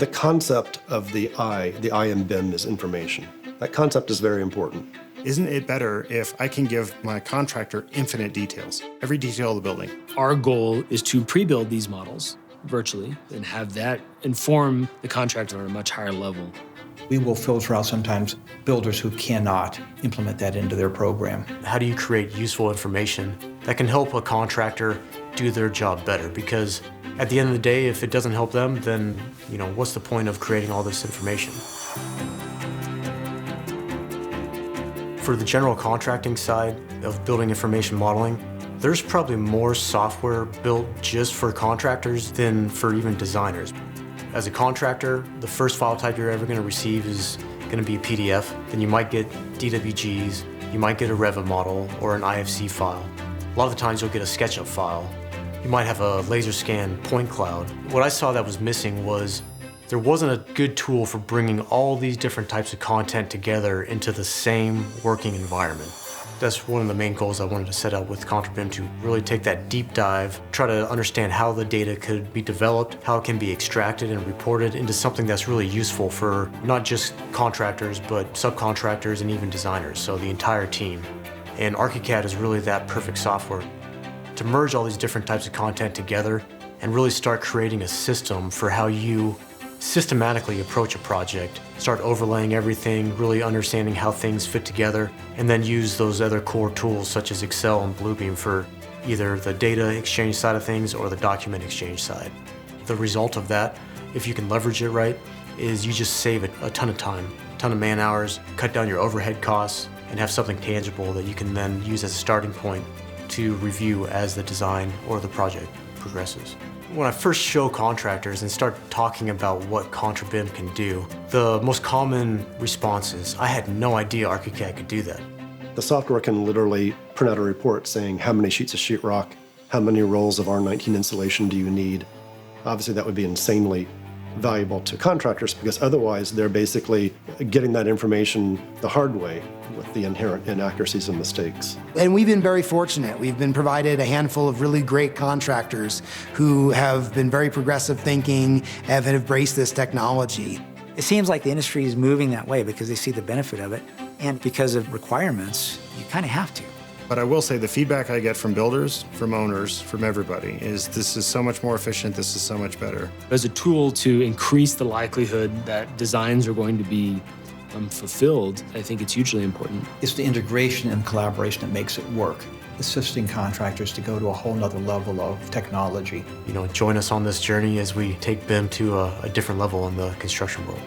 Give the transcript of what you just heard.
The concept of the I in BIM is information. That concept is very important. Isn't it better if I can give my contractor infinite details, every detail of the building? Our goal is to pre-build these models virtually and have that inform the contractor on a much higher level. We will filter out sometimes builders who cannot implement that into their program. How do you create useful information that can help a contractor do their job better? Because at the end of the day, if it doesn't help them, then, what's the point of creating all this information? For the general contracting side of building information modeling, there's probably more software built just for contractors than for even designers. As a contractor, the first file type you're ever going to receive is going to be a PDF. Then you might get DWGs, you might get a Revit model or an IFC file. A lot of the times you'll get a SketchUp file. You might have a laser scan point cloud. What I saw that was missing was there wasn't a good tool for bringing all these different types of content together into the same working environment. That's one of the main goals I wanted to set out with Contra BIM, to really take that deep dive, try to understand how the data could be developed, how it can be extracted and reported into something that's really useful for not just contractors, but subcontractors and even designers, so the entire team. And ArchiCAD is really that perfect software to merge all these different types of content together and really start creating a system for how you systematically approach a project, start overlaying everything, really understanding how things fit together, and then use those other core tools such as Excel and Bluebeam for either the data exchange side of things or the document exchange side. The result of that, if you can leverage it right, is you just save a ton of time, a ton of man hours, cut down your overhead costs, and have something tangible that you can then use as a starting point to review as the design or the project progresses. When I first show contractors and start talking about what Contra BIM can do, the most common response is, I had no idea ArchiCAD could do that. The software can literally print out a report saying how many sheets of sheetrock, how many rolls of R19 insulation do you need. Obviously that would be insanely valuable to contractors, because otherwise they're basically getting that information the hard way with the inherent inaccuracies and mistakes. And we've been very fortunate. We've been provided a handful of really great contractors who have been very progressive thinking, have embraced this technology. It seems like the industry is moving that way because they see the benefit of it, and because of requirements, you kind of have to. But I will say the feedback I get from builders, from owners, from everybody is this is so much more efficient, this is so much better. As a tool to increase the likelihood that designs are going to be fulfilled, I think it's hugely important. It's the integration and collaboration that makes it work, assisting contractors to go to a whole nother level of technology. Join us on this journey as we take BIM to a different level in the construction world.